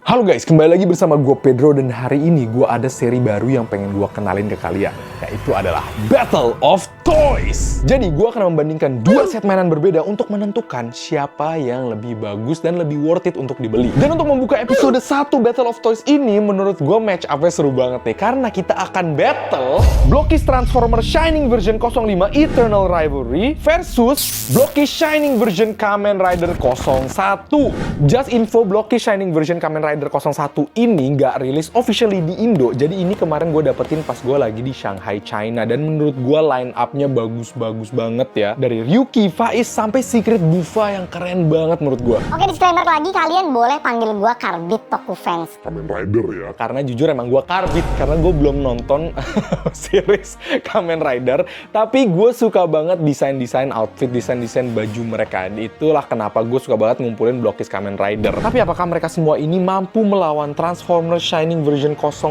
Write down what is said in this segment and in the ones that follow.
Halo guys, kembali lagi bersama gue Pedro dan hari ini gue ada seri baru yang pengen gue kenalin ke kalian, yaitu adalah Battle of Toys. Jadi gue akan membandingkan dua set mainan berbeda untuk menentukan siapa yang lebih bagus dan lebih worth it untuk dibeli. Dan untuk membuka episode 1 Battle of Toys ini, menurut gue match up-nya seru banget nih, karena kita akan battle Blockys Transformer Shining version 05 Eternal Rivalry versus Blockys Shining version Kamen Rider 01. Just info, Blockys Shining version Kamen Rider 01 ini nggak rilis officially di Indo. Jadi ini kemarin gue dapetin pas gue lagi di Shanghai, China. Dan menurut gue line up-nya bagus-bagus banget ya. Dari Ryuki, Faiz, sampai Secret Bufa yang keren banget menurut gue. Oke, disclaimer lagi, kalian boleh panggil gue Karbit Toku Fans. Kamen Rider ya. Karena jujur emang gue Karbit, karena gue belum nonton series Kamen Rider. Tapi gue suka banget desain-desain outfit, desain-desain baju mereka. Itulah kenapa gue suka banget ngumpulin Blockys Kamen Rider. Tapi apakah mereka semua ini mampu melawan Transformers Shining version 05?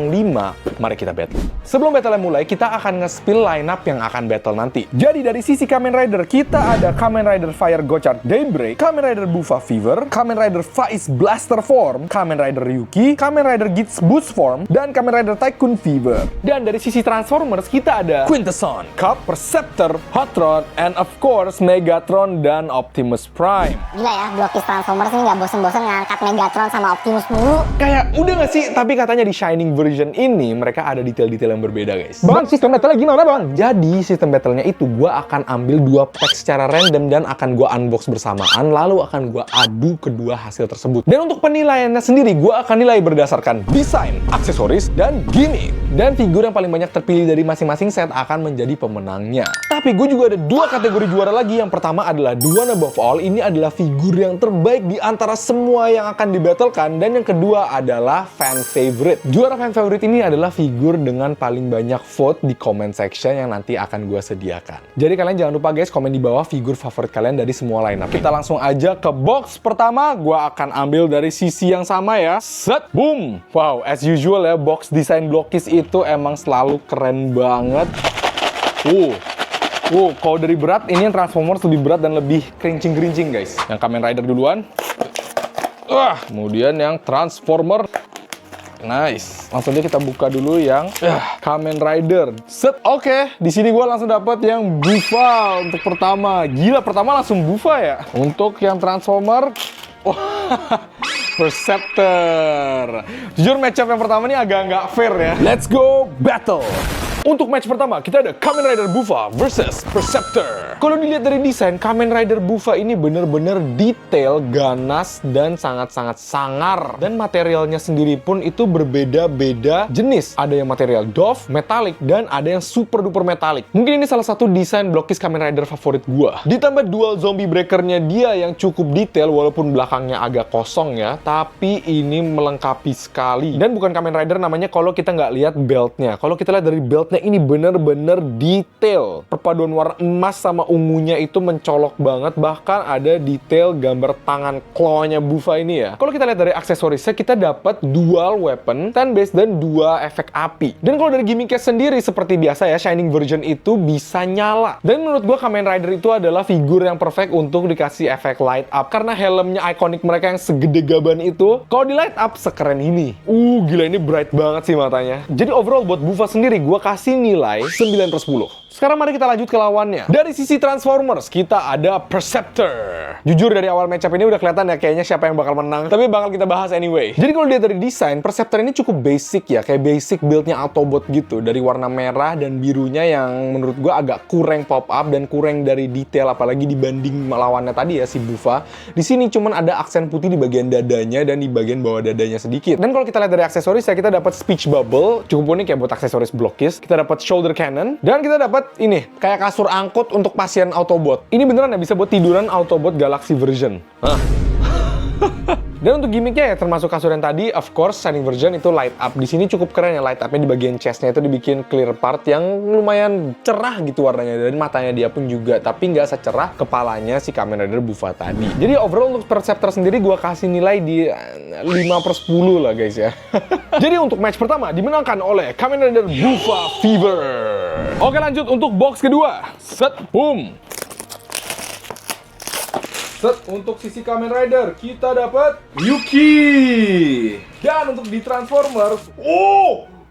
Mari kita battle. Sebelum battle mulai, kita akan nge-spill lineup yang akan battle nanti. Jadi dari sisi Kamen Rider, kita ada Kamen Rider Fire Gochard Daybreak, Kamen Rider Bufa Fever, Kamen Rider Faiz Blaster Form, Kamen Rider Ryuki, Kamen Rider Gits Boost Form, dan Kamen Rider Tycoon Fever. Dan dari sisi Transformers, kita ada Quintesson, Cup, Perceptor, Hot Rod, and of course Megatron dan Optimus Prime. Gila ya, Blockys Transformers ini nggak bosen-bosen ngangkat Megatron sama Optimus mulu. Kayak udah gak sih? Tapi katanya di Shining version ini mereka ada detail-detail yang berbeda guys. Bang, sistem battle-nya gimana bang? Jadi sistem battle-nya itu gue akan ambil dua pack secara random dan akan gue unbox bersamaan. Lalu akan gue adu kedua hasil tersebut. Dan untuk penilaiannya sendiri gue akan nilai berdasarkan desain, aksesoris, dan gimmick. Dan figur yang paling banyak terpilih dari masing-masing set akan menjadi pemenangnya. Tapi gue juga ada dua kategori juara lagi. Yang pertama adalah The One Above All. Ini adalah figur yang terbaik di antara semua yang akan dibattlekan. Dan yang kedua adalah fan favorite. Juara fan favorite ini adalah figur dengan paling banyak vote di comment section yang nanti akan gue sediakan. Jadi kalian jangan lupa guys, komen di bawah figur favorit kalian dari semua lineup. Kita langsung aja ke box pertama. Gue akan ambil dari sisi yang sama ya. Set, boom. Wow, as usual ya, box desain Blockys itu emang selalu keren banget. Kalau dari berat, ini yang Transformers lebih berat dan lebih kerincing-kerincing guys. Yang Kamen Rider duluan. Kemudian yang Transformer. Nice. Langsung aja kita buka dulu yang Kamen Rider. Set. Oke, di sini gue langsung dapat yang Bufa untuk pertama. Gila, pertama langsung Bufa ya. Untuk yang Transformer, Perceptor. Jujur matchup yang pertama ini agak nggak fair ya. Let's go battle. Untuk match pertama, kita ada Kamen Rider Bufa versus Perceptor. Kalau dilihat dari desain, Kamen Rider Bufa ini bener-bener detail, ganas, dan sangat-sangat sangar. Dan materialnya sendiri pun itu berbeda-beda jenis. Ada yang material doff, metalik, dan ada yang super duper metalik. Mungkin ini salah satu desain Blockys Kamen Rider favorit gua. Ditambah dual zombie breakernya dia yang cukup detail, walaupun belakangnya agak kosong ya, tapi ini melengkapi sekali. Dan bukan Kamen Rider namanya kalau kita nggak lihat beltnya. Kalau kita lihat dari beltnya, ini bener-bener detail. Perpaduan warna emas sama ungunya itu mencolok banget. Bahkan ada detail gambar tangan claw-nya Bufa ini ya. Kalau kita lihat dari aksesorisnya, kita dapat dual weapon, turn base, dan dua efek api. Dan kalau dari gimmicknya sendiri, seperti biasa ya, Shining version itu bisa nyala. Dan menurut gua Kamen Rider itu adalah figur yang perfect untuk dikasih efek light up. Karena helmnya ikonik mereka yang segede gaban itu, kalau di light up sekeren ini. Gila, ini bright banget sih matanya. Jadi overall buat Bufa sendiri, gua kasih nilai 9/10. Sekarang mari kita lanjut ke lawannya. Dari sisi Transformers, kita ada Perceptor. Jujur dari awal matchup ini udah kelihatan ya kayaknya siapa yang bakal menang. Tapi bakal kita bahas anyway. Jadi kalau lihat dari desain, Perceptor ini cukup basic ya. Kayak basic build-nya Autobot gitu. Dari warna merah dan birunya yang menurut gua agak kurang pop up dan kurang dari detail. Apalagi dibanding lawannya tadi ya, si Bufa. Di sini cuman ada aksen putih di bagian dadanya dan di bagian bawah dadanya sedikit. Dan kalau kita lihat dari aksesoris ya, kita dapat speech bubble. Cukup unik ya buat aksesoris Blockys. Kita dapat shoulder cannon. Dan kita dapat ini, kayak kasur angkut untuk pasien Autobot. Ini beneran ya bisa buat tiduran Autobot Galaxy version. Dan untuk gimmicknya ya termasuk kasur yang tadi, of course Shining version itu light up. Di sini cukup keren ya light upnya, di bagian chestnya itu dibikin clear part yang lumayan cerah gitu warnanya, dan matanya dia pun juga, tapi nggak secerah kepalanya si Kamen Rider Bufa tadi. Jadi overall untuk Perceptor sendiri gua kasih nilai di 5/10 lah guys ya. Jadi untuk match pertama dimenangkan oleh Kamen Rider Bufa Fever. Oke, lanjut untuk box kedua. Set, boom. Set, untuk sisi Kamen Rider kita dapat Yuki. Dan untuk di Transformers,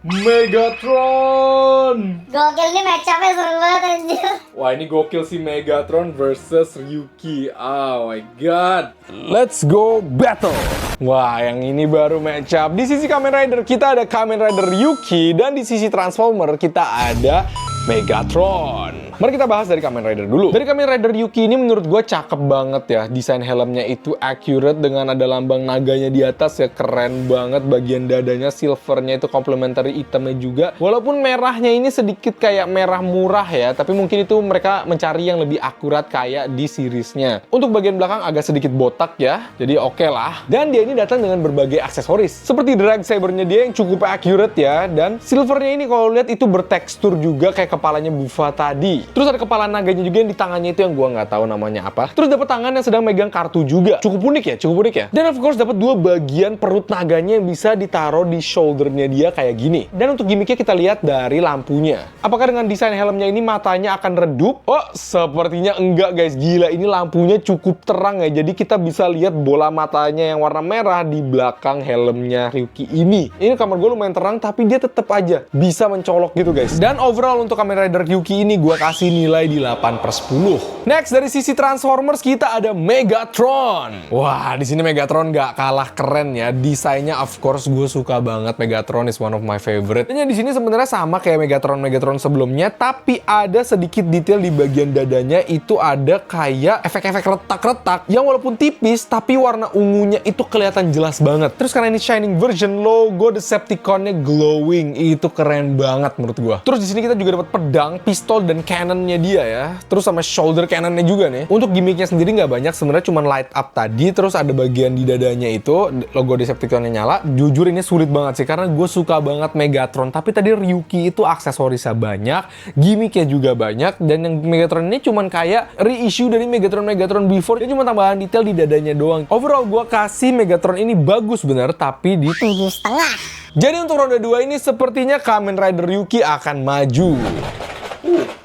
Megatron. Gokil, ini match up-nya seru banget anjir. Wah, ini gokil sih, Megatron versus Ryuki. Oh my god. Let's go battle. Wah, yang ini baru match up. Di sisi Kamen Rider kita ada Kamen Rider Yuki, dan di sisi Transformer kita ada Megatron. Mari kita bahas dari Kamen Rider dulu. Dari Kamen Rider Yuki ini menurut gue cakep banget ya. Desain helmnya itu accurate dengan ada lambang naganya di atas ya, keren banget. Bagian dadanya silvernya itu complementary hitamnya juga. Walaupun merahnya ini sedikit kayak merah murah ya, tapi mungkin itu mereka mencari yang lebih akurat kayak di seriesnya. Untuk bagian belakang agak sedikit botak ya, jadi oke lah. Dan dia ini datang dengan berbagai aksesoris. Seperti drag sabernya dia yang cukup accurate ya, dan silvernya ini kalau lihat itu bertekstur juga kayak kepalanya Bufa tadi. Terus ada kepala naganya juga yang di tangannya itu yang gua nggak tahu namanya apa. Terus dapat tangan yang sedang megang kartu juga. Cukup unik ya. Dan of course dapat dua bagian perut naganya yang bisa ditaruh di shouldernya dia kayak gini. Dan untuk gimmicknya kita lihat dari lampunya. Apakah dengan desain helmnya ini matanya akan redup? Oh, sepertinya enggak guys. Gila, ini lampunya cukup terang ya. Jadi kita bisa lihat bola matanya yang warna merah di belakang helmnya Ryuki ini. Ini kamar gue lumayan terang, tapi dia tetap aja bisa mencolok gitu guys. Dan overall untuk Kamen Rider Yuki ini gue kasih nilai di 8/10. Next, dari sisi Transformers kita ada Megatron. Wah, di sini Megatron nggak kalah keren ya. Desainnya of course gue suka banget. Megatron is one of my favorite. Dan di sini sebenarnya sama kayak Megatron sebelumnya, tapi ada sedikit detail di bagian dadanya itu ada kayak efek-efek retak-retak yang walaupun tipis tapi warna ungunya itu kelihatan jelas banget. Terus karena ini shining version, logo Decepticon-nya glowing, itu keren banget menurut gue. Terus di sini kita juga dapat pedang, pistol dan cannonnya dia ya. Terus sama shoulder cannonnya juga nih. Untuk gimmicknya sendiri nggak banyak, sebenarnya cuma light up tadi. Terus ada bagian di dadanya itu logo Decepticon-nya nyala. Jujur ini sulit banget sih karena gue suka banget Megatron. Tapi tadi Ryuki itu aksesorisnya banyak, gimmicknya juga banyak. Dan yang Megatron ini cuma kayak reissue dari Megatron before. Dia cuma tambahan detail di dadanya doang. Overall gue kasih Megatron ini bagus bener, tapi di 7,5. Jadi untuk ronde 2 ini sepertinya Kamen Rider Yuki akan maju.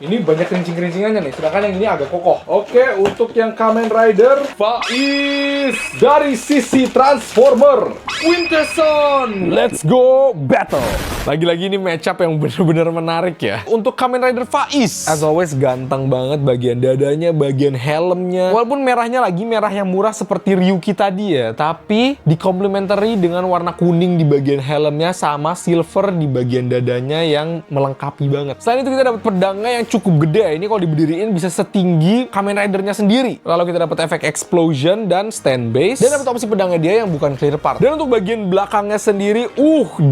Ini banyak kerincing-kerincingannya nih, sedangkan yang ini agak kokoh. Oke, untuk yang Kamen Rider Faiz dari sisi Transformer Quintesson. Let's go battle. Lagi-lagi ini matchup yang bener-bener menarik ya. Untuk Kamen Rider Faiz, as always ganteng banget bagian dadanya, bagian helmnya. Walaupun merahnya lagi merah yang murah seperti Ryuki tadi ya, tapi di complementary dengan warna kuning di bagian helmnya sama silver di bagian dadanya yang melengkapi banget. Selain itu kita dapat pedangnya yang cukup gede. Ini kalau diberdiriin bisa setinggi Kamen Rider-nya sendiri. Lalu kita dapat efek explosion dan stand base. Dan dapat opsi pedangnya dia yang bukan clear part. Dan untuk bagian belakangnya sendiri,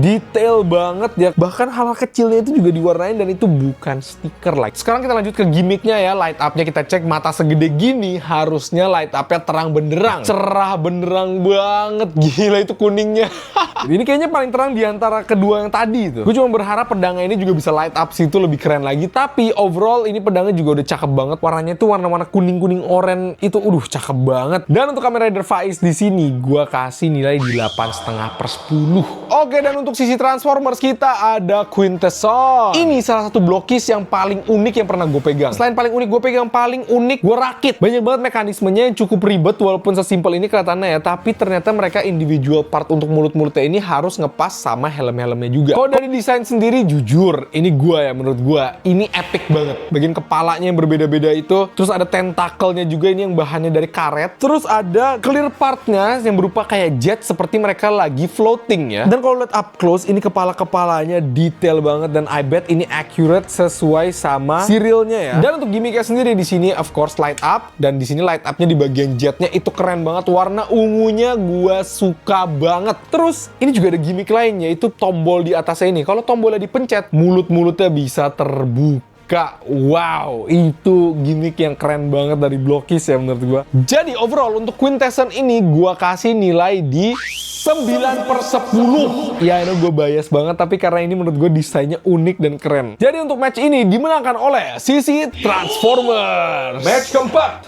detail banget ya. Bahkan hal-hal kecilnya itu juga diwarnain dan itu bukan stiker like. Sekarang kita lanjut ke gimmicknya ya. Light up-nya kita cek, mata segede gini harusnya light up-nya terang benderang. Cerah benderang banget. Gila itu kuningnya. Ini kayaknya paling terang di antara kedua yang tadi itu. Gue cuma berharap pedangnya ini juga bisa light up situ lebih keren lagi. Tapi overall ini pedangnya juga udah cakep banget. Warnanya tuh warna-warna kuning-kuning oranye itu, cakep banget. Dan untuk Kamen Rider Faiz di sini gua kasih nilai di 8,5/10. Oke, dan untuk sisi Transformers kita ada Quintesson. Ini salah satu blokis yang paling unik yang pernah gue pegang. Selain paling unik gue pegang, paling unik gue rakit. Banyak banget mekanismenya yang cukup ribet walaupun sesimpel ini kelihatannya ya. Tapi ternyata mereka individual part untuk mulut-mulutnya ini harus ngepas sama helm-helmnya juga. Kalau dari desain sendiri jujur, ini gua ya menurut gua ini epic banget. Bagian kepalanya yang berbeda-beda itu, terus ada tentakelnya juga ini yang bahannya dari karet. Terus ada clear partnya yang berupa kayak jet seperti mereka lagi floating ya. Dan kalau lihat up close, ini kepala-kepalanya detail banget dan I bet ini accurate sesuai sama serialnya ya. Dan untuk gimmicknya sendiri di sini of course light up, dan di sini light upnya di bagian jetnya itu keren banget. Warna ungunya gua suka banget. Terus ini juga ada gimmick lainnya, itu tombol di atasnya ini. Kalau tombolnya dipencet, mulut-mulutnya bisa terbuka. Wow, itu gimmick yang keren banget dari Blokis ya menurut gua. Jadi overall untuk Quintesson ini gua kasih nilai di 9/10. Ya, ini gue bias banget, tapi karena ini menurut gue desainnya unik dan keren. Jadi untuk match ini dimenangkan oleh sisi Transformers. Match keempat.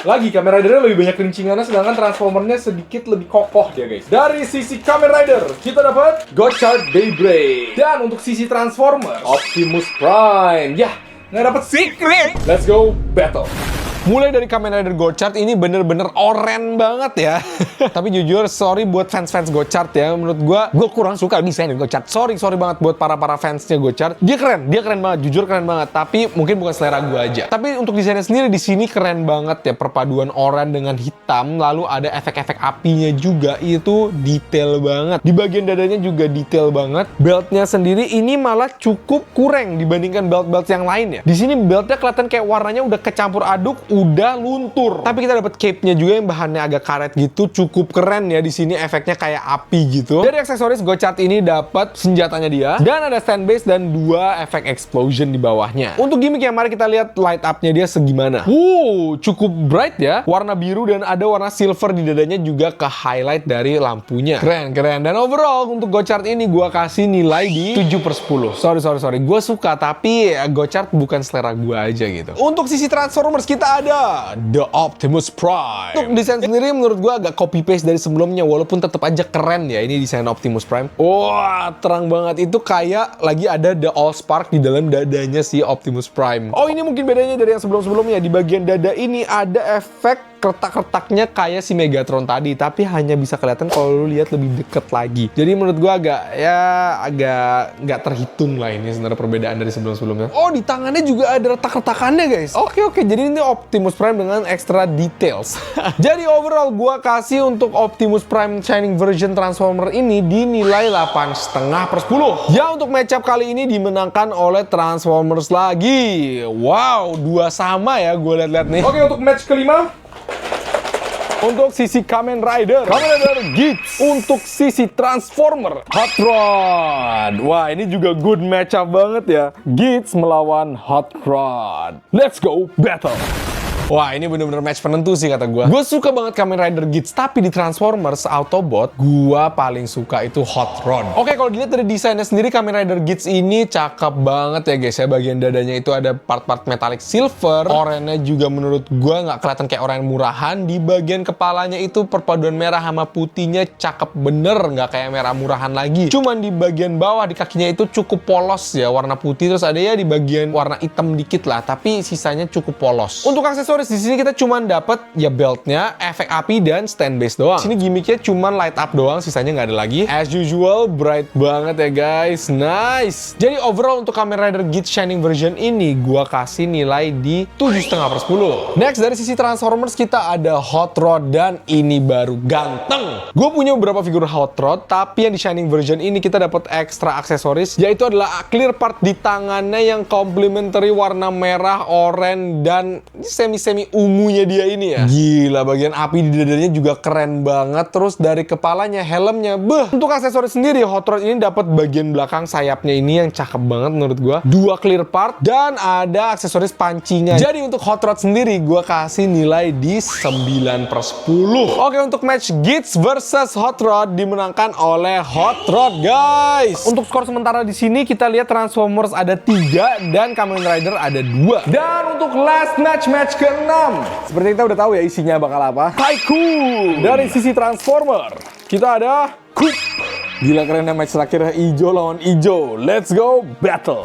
Lagi Kamen Rider-nya lebih banyak rincingannya, sedangkan Transformer-nya sedikit lebih kokoh dia guys. Dari sisi Kamen Rider, kita dapat Gochard Daybreak. Dan untuk sisi Transformer, Optimus Prime. Yah, nggak dapat secret. Let's go battle. Mulai dari Kamen Rider Gochard ini bener-bener oren banget ya. Tapi jujur, sorry buat fans-fans Gochard ya. Menurut gue kurang suka desain Gochard. Sorry banget buat para fansnya Gochard. Dia keren banget, jujur keren banget. Tapi mungkin bukan selera gue aja. Tapi untuk desainnya sendiri di sini keren banget ya. Perpaduan oranye dengan hitam, lalu ada efek-efek apinya juga, itu detail banget. Di bagian dadanya juga detail banget. Beltnya sendiri ini malah cukup kurang dibandingkan belt-belt yang lain ya. Di sini beltnya kelihatan kayak warnanya udah kecampur aduk, udah luntur. Tapi kita dapat cape-nya juga yang bahannya agak karet gitu, cukup keren ya. Di sini efeknya kayak api gitu. Dari aksesoris Gochard ini dapat senjatanya dia, dan ada stand base dan 2 efek explosion di bawahnya. Untuk gimmicknya, mari kita lihat light up-nya dia segimana. Cukup bright ya. Warna biru dan ada warna silver di dadanya juga ke highlight dari lampunya. Keren. Dan overall untuk Gochard ini gua kasih nilai di 7/10. Sorry. Gua suka, tapi Gochard bukan selera gua aja gitu. Untuk sisi Transformers kita ada The Optimus Prime. Untuk desain sendiri menurut gua agak copy paste dari sebelumnya, walaupun tetap aja keren ya ini desain Optimus Prime. Wah, terang banget, itu kayak lagi ada The Allspark di dalam dadanya si Optimus Prime. Oh, ini mungkin bedanya dari yang sebelum-sebelumnya. Di bagian dada ini ada efek retak-retaknya kayak si Megatron tadi, tapi hanya bisa kelihatan kalau lu lihat lebih deket lagi. Jadi menurut gua agak nggak terhitung lah ini sebenarnya perbedaan dari sebelum-sebelumnya. Oh, di tangannya juga ada retak-retakannya guys. Oke, jadi ini Optimus Prime dengan extra details. Jadi overall gua kasih untuk Optimus Prime Shining version Transformer ini dinilai 8,5/10. Ya, untuk matchup kali ini dimenangkan oleh Transformers lagi. Wow, 2 sama ya gue lihat-lihat nih. Oke, untuk match kelima, untuk sisi Kamen Rider Geats. Untuk sisi Transformer Hot Rod. Wah, ini juga good matchup banget ya. Geats melawan Hot Rod. Let's go battle. Wah, ini bener-bener match penentu sih kata gue. Gue suka banget Kamen Rider Geats, tapi di Transformers Autobot, gue paling suka itu Hot Rod. Oke, kalau dilihat dari desainnya sendiri, Kamen Rider Geats ini cakep banget ya guys ya. Bagian dadanya itu ada part-part metallic silver. Oranye juga menurut gue nggak kelihatan kayak oranye murahan. Di bagian kepalanya itu perpaduan merah sama putihnya cakep bener, nggak kayak merah murahan lagi. Cuman di bagian bawah di kakinya itu cukup polos ya, warna putih. Terus ada ya di bagian warna hitam dikit lah, tapi sisanya cukup polos. Untuk aksesoris di sini kita cuman dapat ya beltnya, efek api dan stand base doang. Sini gimmicknya cuman light up doang, sisanya nggak ada lagi. As usual, bright banget ya guys, nice. Jadi overall untuk Kamen Rider Geats Shining version ini gua kasih nilai di 7,5/10. Next, dari sisi Transformers kita ada Hot Rod, dan ini baru ganteng. Gue punya beberapa figur Hot Rod, tapi yang di Shining version ini kita dapat ekstra aksesoris, yaitu adalah clear part di tangannya yang complementary warna merah, oranye, dan semi ungunya dia ini ya. Gila, bagian api di dadanya juga keren banget. Terus dari kepalanya, helmnya, Untuk aksesoris sendiri, Hot Rod ini dapat bagian belakang sayapnya ini yang cakep banget menurut gua. 2 clear part dan ada aksesoris pancinya. Jadi untuk Hot Rod sendiri gua kasih nilai di 9/10. Oke, untuk match Geats versus Hot Rod dimenangkan oleh Hot Rod guys. Untuk skor sementara di sini kita lihat Transformers ada 3 dan Kamen Rider ada 2. Dan untuk last match ke-6, seperti kita udah tahu ya isinya bakal apa. Tycoon. Dari sisi Transformer kita ada Coop. Gila kerennya match terakhir, hijau lawan hijau. Let's go battle.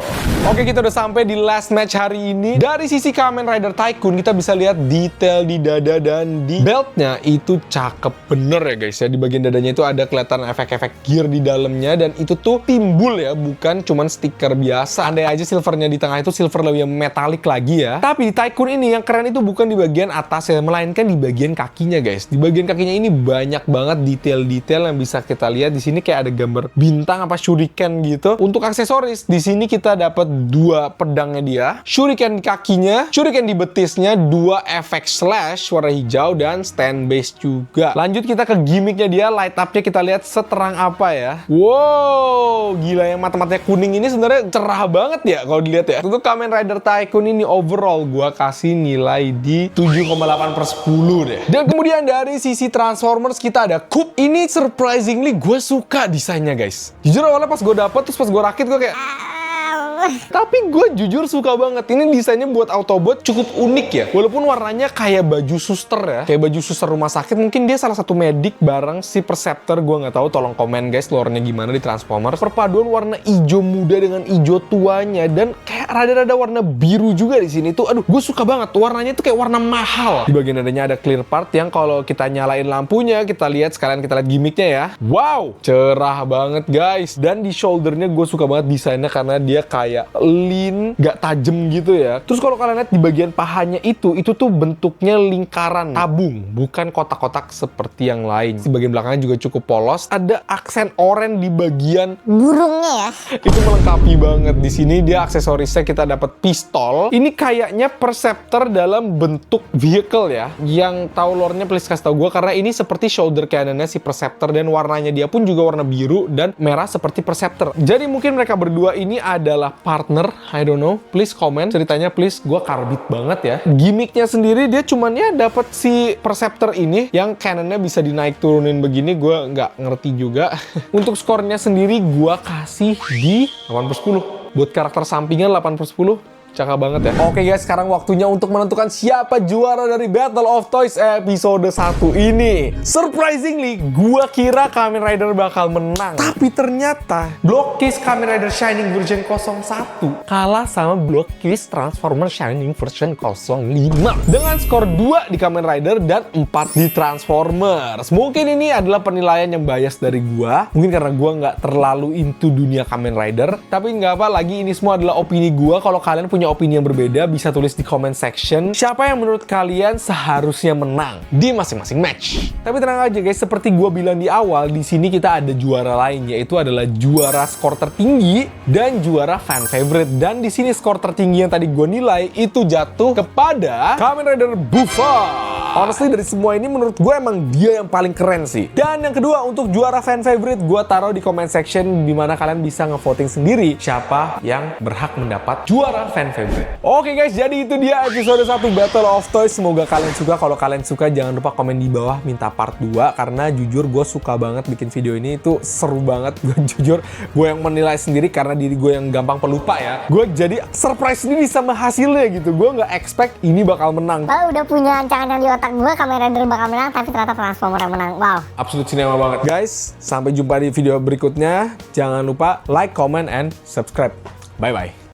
Oke, kita udah sampai di last match hari ini. Dari sisi Kamen Rider Tycoon kita bisa lihat detail di dada dan di beltnya itu cakep bener ya guys ya. Di bagian dadanya itu ada kelihatan efek-efek gear di dalamnya, dan itu tuh timbul ya, bukan cuman stiker biasa. Andai aja silvernya di tengah itu silver lebih metalik lagi ya. Tapi di Tycoon ini yang keren itu bukan di bagian atas ya, melainkan di bagian kakinya guys. Di bagian kakinya ini banyak banget detail-detail yang bisa kita lihat. Di sini kayak ada gambar bintang apa shuriken gitu. Untuk aksesoris di sini kita dapat 2 pedangnya dia, shuriken di kakinya, shuriken di betisnya, 2 efek slash warna hijau dan stand base juga. Lanjut kita ke gimmicknya dia, light up-nya kita lihat seterang apa ya. Wow, gila, yang mata-matanya kuning ini sebenarnya cerah banget ya kalau dilihat ya. Untuk Kamen Rider Tycoon ini overall gua kasih nilai di 7,8/10 deh. Dan kemudian dari sisi Transformers kita ada Coop. Ini surprisingly gue suka desainnya guys. Jujur awalnya pas gue dapet, terus pas gue rakit gue kayak Tapi gue jujur suka banget. Ini desainnya buat Autobot cukup unik ya. Walaupun warnanya kayak baju suster ya, kayak baju suster rumah sakit. Mungkin dia salah satu medik bareng si Perceptor. Gue nggak tahu. Tolong komen guys, lore-nya gimana di Transformers. Perpaduan warna hijau muda dengan hijau tuanya dan kayak rada-rada warna biru juga di sini tuh. Aduh, gue suka banget. Warnanya tuh kayak warna mahal. Di bagian dadanya ada clear part yang kalau kita nyalain lampunya, kita lihat sekalian kita lihat gimmicknya ya. Wow, cerah banget guys. Dan di shouldernya gue suka banget desainnya karena dia kayak lean, gak tajem gitu ya. Terus kalau kalian lihat di bagian pahanya itu tuh bentuknya lingkaran tabung, bukan kotak-kotak seperti yang lain. Di bagian belakangnya juga cukup polos. Ada aksen oranye di bagian Burungnya ya. itu melengkapi banget. Di sini dia aksesorisnya kita dapat pistol. Ini kayaknya Perceptor dalam bentuk vehicle ya. Yang tahu lore-nya please kasih tahu gue karena ini seperti shoulder cannonnya si Perceptor dan warnanya dia pun juga warna biru dan merah seperti Perceptor. Jadi mungkin mereka berdua ini adalah partner. I don't know. Please comment ceritanya please. Gue karbit banget ya. Gimmicknya sendiri dia cuman ya dapat si Perceptor ini yang cannonnya bisa dinaik turunin begini. Gue nggak ngerti juga. Untuk skornya sendiri gue kasih di 8/10. Buat karakter sampingan 8/10. Cakep banget ya. Oke guys, sekarang waktunya untuk menentukan siapa juara dari Battle of Toys episode 1 ini. Surprisingly, gua kira Kamen Rider bakal menang. Tapi ternyata Block Case Kamen Rider Shining version 01 kalah sama Block Case Transformers Shining version 05. Dengan skor 2 di Kamen Rider dan 4 di Transformers. Mungkin ini adalah penilaian yang bias dari gua. Mungkin karena gua nggak terlalu into dunia Kamen Rider. Tapi nggak apa, lagi ini semua adalah opini gua. Kalau kalian punya opini yang berbeda, bisa tulis di comment section siapa yang menurut kalian seharusnya menang di masing-masing match. Tapi tenang aja guys, seperti gue bilang di awal, di sini kita ada juara lain, yaitu adalah juara skor tertinggi dan juara fan favorite. Dan di sini skor tertinggi yang tadi gue nilai itu jatuh kepada Kamen Rider Bufa. Honestly dari semua ini menurut gue emang dia yang paling keren sih. Dan yang kedua untuk juara fan favorite gue taruh di comment section dimana kalian bisa ngevoting sendiri siapa yang berhak mendapat juara fan favorite. Oke guys, jadi itu dia episode 1 Battle of Toys. Semoga kalian suka. Kalau kalian suka jangan lupa komen di bawah minta part 2 karena jujur gue suka banget bikin video ini, itu seru banget. Gue jujur gue yang menilai sendiri karena diri gue yang gampang pelupa ya. Gue jadi surprise sendiri sama hasilnya gitu. Gue nggak expect ini bakal menang. Kalau udah punya rancangan yang di otak gue Kamen Rider bakal menang, tapi ternyata Transformer yang menang. Wow. Absolut cinema banget guys. Sampai jumpa di video berikutnya. Jangan lupa like, comment, and subscribe. Bye bye.